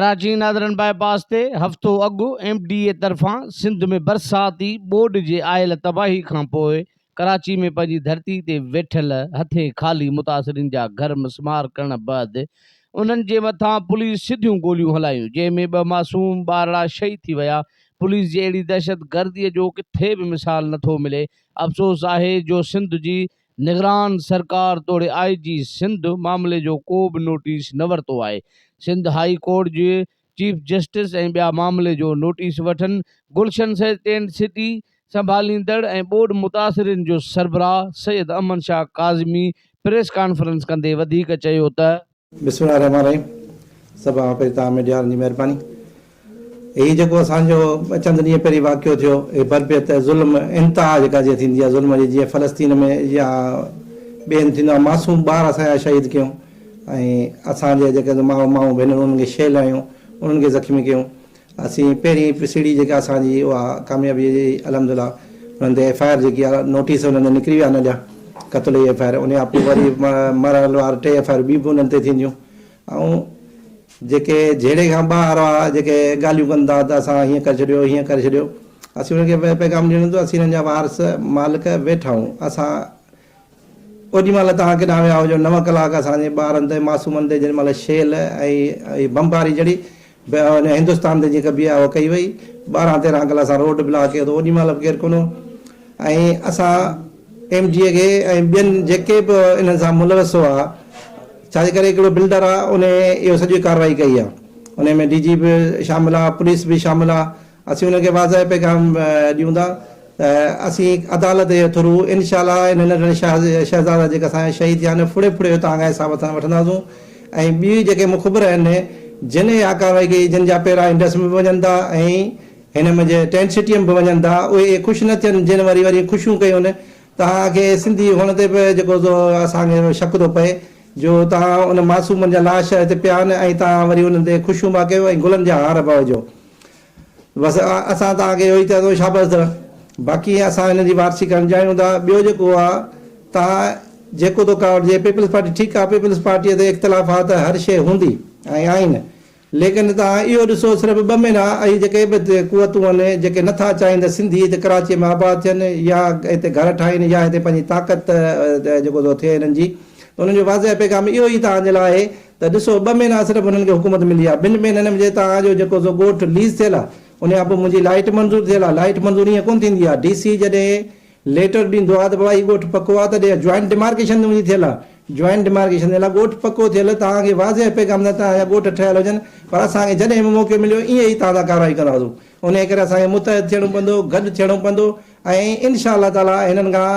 Karachi northern bypass ते हफ़्तो अॻु MDA तरफ़ां सिंध में बरसाती ॿोॾ जे आयल तबाही खां पोइ कराची में पंहिंजी धरती ते वेठल हथे ख़ाली मुतासिरीन जा घर मस्मार करण बैदि उन्हनि जे मथां पुलिस सिधियूं गोलियूं हलायूं, जंहिंमें 2 मासूम ॿारड़ा शहीद थी विया। पुलिस जी अहिड़ी दहशत गर्दीअ जो किथे बि मिसाल नथो मिले। अफ़सोस आहे जो सिंध जी निगरान सरकार तोड़े IG सिंध मामले जो को बि नोटिस न वरितो आहे। सिंध हाई कोर्ट जे चीफ जस्टिस ऐं ॿिया मामले जो नोटिस वठनि गुलशन टेंट सिटी संभालींदड़ ऐं ॿोॾ मुतासिरीन जो सरबराह सैयद अमन शाह काज़मी प्रेस कॉन्फ्रेंस कंदे वधीक चयो त बिस्मिल्लाहिर्रहमानिर्रहीम। सभु पहिरीं तव्हां मीडिया वारनि जी महिरबानी। ही जेको असांजो चंद ॾींहं पहिरीं वाक़ियो थियो, हे बरबियत ज़ुल्म इंतिहा जेका जीअं थींदी आहे ज़ुल्म जी, जीअं फ़लस्तीन में या ॿियनि थींदो आहे, मासूम ॿार असांजा शहीद कयूं ऐं असांजे जेके माऊं भेनरूं उन्हनि खे शेल आहियूं, उन्हनि खे ज़ख़्मी कयूं। असीं पहिरीं PCD जेका असांजी उहा कामयाबी जी अलहमदिल्ला उन्हनि ते FIR जेकी आहे नोटिस उन्हनि ननिकिरी विया न ॾिया क़त्ल जी FIR, उन खां पोइ वरी मरल वार 3 FIR ॿी बि उन्हनि ते थींदियूं। ऐं जेके जहिड़े खां ॿार आहे जेके ॻाल्हियूं कनि था त असां हीअं करे छॾियो हीअं करे छॾियो, असीं उन्हनि खे पैगाम ॾियणो त असीं हिननि जा वारस मालिक वेठा आहियूं। असां ओॾी महिल तव्हां केॾांहुं विया हुजो 9 कलाक असांजे ॿारनि ते मासूमनि ते जेॾी महिल शेल ऐं बमबारी जड़ी हिंदुस्तान ते जेका बि आहे उहा कई वई, 12-13 कलाक असां रोड ब्लॉक कयो त ओॾी महिल बि केरु कोन हो। ऐं असां MDA खे ऐं ॿियनि जेके बि इन्हनि सां मुलविस हुआ, छाजे करे हिकिड़ो बिल्डर आहे उन इहो सॼी कार्रवाई कई आहे, उन में DG बि शामिल आहे, पुलिस बि शामिल आहे। असीं उनखे वाज़ह पैगाम ॾियूं था त असीं अदालत जे थ्रू इनशाअल्लाह इन नंढड़े शहज़ादा जेका असांजा शहीद थिया आहिनि फुड़े फुड़े तव्हांखे हिसाब सां वठंदासीं। ऐं ॿी जेके मुख़बिर आहिनि जिन इहा कार्रवाई कई, जिन जा पेरा इंडस में बि वञनि था ऐं हिन में जे टेंट सिटीअ में बि वञनि था, उहे ख़ुशि न थियनि जिन वरी वरी ख़ुशियूं कयूं आहिनि। तव्हांखे सिंधी हुअण ते बि जेको असांखे शक थो पए जो तव्हां उन मासूमनि जा लाश हिते पिया आहिनि ऐं तव्हां वरी उन्हनि ते ख़ुशियूं पिया कयो ऐं गुलनि जा हार पिया विझो। बसि असां तव्हांखे इहो ई चवंदो शाबाश। बाक़ी असां हिन जी वारसी करणु चाहियूं था। ॿियो जेको आहे तव्हां जेको थो कयो जे पीपल्स पार्टी, ठीकु आहे, पीपल्स पार्टीअ ते इख़्तिलाफ़ात हर शइ हूंदी ऐं आहिनि, लेकिन तव्हां इहो ॾिसो सिर्फ़ु 2 महीना ऐं जेके बि कुवतूं आहिनि जेके नथा चाहिनि त सिंधी हिते कराची में आबाद थियनि या हिते घर ठाहिनि या हिते पंहिंजी ताक़त जेको थो थिए हिननि जी, उन्हनि जो वाज़ह पैगाम इहो ई तव्हांजे लाइ आहे त ॾिसो 2 महीना सिर्फ़ु उन्हनि खे हुकूमत मिली आहे। 2 महीननि में तव्हांजो जेको ॻोठु लीज़ थियल आहे उन खां पोइ मुंहिंजी लाइट मंज़ूर थियल आहे। लाइट मंज़ूर ईअं कोन थींदी आहे, DC जॾहिं लेटर ॾींदो आहे त बाबा हीउ ॻोठु पको आहे तॾहिं जॉइंट डिमार्केशन मुंहिंजी थियल आहे, जॉइंट डिमार्केशन थियल आहे, ॻोठु पको थियल, तव्हांखे वाज़ह पैगाम न तव्हांजा ॻोठ ठहियल हुजनि, पर असांखे जॾहिं बि मौक़ो मिलियो ईअं ई तव्हां सां कार्रवाई कंदासीं। उन करे असांखे मुतहद थियणो पवंदो, गॾु थियणो पवंदो ऐं इनशाअल्लाह ताला हिननि खां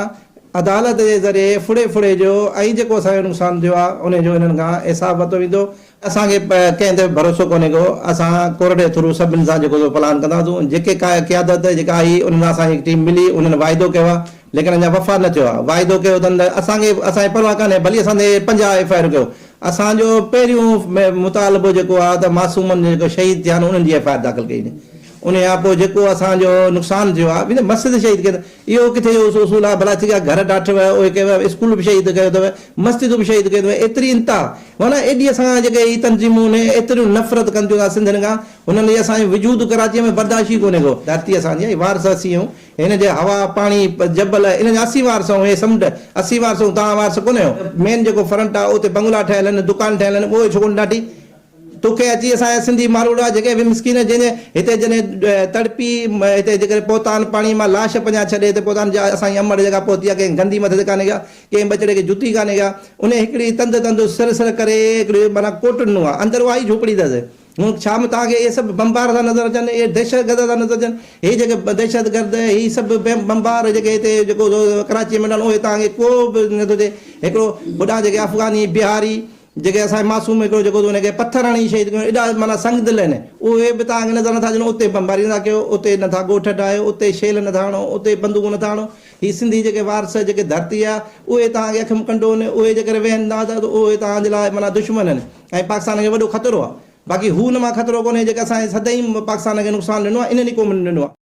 अदालत जे ज़रिए फुड़े जो ऐं जेको असांजो नुक़सानु थियो आहे उनजो हिननि खां हिसाब वरितो वेंदो। असांखे कंहिं ते भरोसो कोन्हे को, असां कोर्ट जे थ्रू सभिनि सां जेको प्लान कंदासीं। जेके क़यादत जेका आई उन्हनि असांजी टीम मिली, उन्हनि वाइदो कयो आहे, लेकिन अञा वफ़ा न थियो आहे। वाइदो कयो अथनि असांखे परवाह कान्हे, भली असांजे 50 FIR कयो। असांजो पहिरियों मुतालबो जेको आहे त मासूमनि जेको शहीद थिया आहिनि उन्हनि जी FIR दाख़िल कई। उन खां पोइ जेको असांजो नुक़सानु थियो आहे, मस्जिद शहीद कयो, इहो किथे उसूल आहे, भला थी विया घर ठाठव, उहे कयो, स्कूल बि शहीद कयो अथव, मस्जिदूं बि शहीद कयो अथव। एतिरी इंतिहा माना एॾी असां जेके ई तंज़ीमूं आहिनि एतिरियूं नफ़रत कनि थियूं सिंधियुनि खां, हुननि असांजो वजूद कराचीअ में बर्दाश्त ई कोन्हे को। धरती असांजी वारस असीं आहियूं, हिन जे हवा पाणी जबल इन जा 80 वारस ऐं हे समुंड 80 वारस, तव्हां वारस कोन्हे हो। मेन जेको फ्रंट आहे उते बंगला ठहियल आहिनि, दुकान ठहियल आहिनि, उहे छो कोन ॾाढी तोखे अची असांजा सिंधी मारूड़ा जेके बि मिसकिन जंहिंजे हिते जॾहिं तड़पी हिते जेके पहुता आहिनि पाणी मां लाश 50 छॾे हिते पहुता आहिनि, असांजी अमड़ जेका पहुती आहे कंहिं गंदी मथे ते कान्हे का, कंहिं बचड़े खे जुती कान्हे का, उन हिकिड़ी तंद सिर करे हिकिड़ी माना कोट ॾिनो आहे, अंदरि उहा ई झोपड़ी अथसि। हूं शाम तव्हांखे इहे सभु बमबार था नज़र अचनि, इहे दहशतगर्द था नज़र अचनि, इहे जेके दहशतगर्द इहे सभु बमबार जेके हिते जेको कराची में मिलनि उहे तव्हांखे को बि नथो थिए। हिकिड़ो बुढा जेके अफ़गानी बिहारी जेके असांजे मासूम हिकिड़ो जेको हुनखे पथर हणी शहीद कयो, एॾा माना संग दिल आहिनि, उहे बि तव्हांखे नज़र नथा अचनि। उते बमबारी नथा कयो, उते नथा ॻोठ ठाहियो, उते शेल नथा हणो, उते बंदूकूं नथा हणो। हीअ सिंधी जेके वारस जेके धरती आहे उहे तव्हांखे अखि कंडो आहिनि, उहे जेकर वेहनि था त उहे तव्हांजे लाइ माना दुश्मन आहिनि ऐं पाकिस्तान खे वॾो ख़तरो आहे। बाक़ी हू हुन मां ख़तरो कोन्हे जेके असांजे सदाईं पाकिस्तान खे नुक़सानु ॾिनो आहे, इन्हनि क़ौमुनि ॾिनो आहे।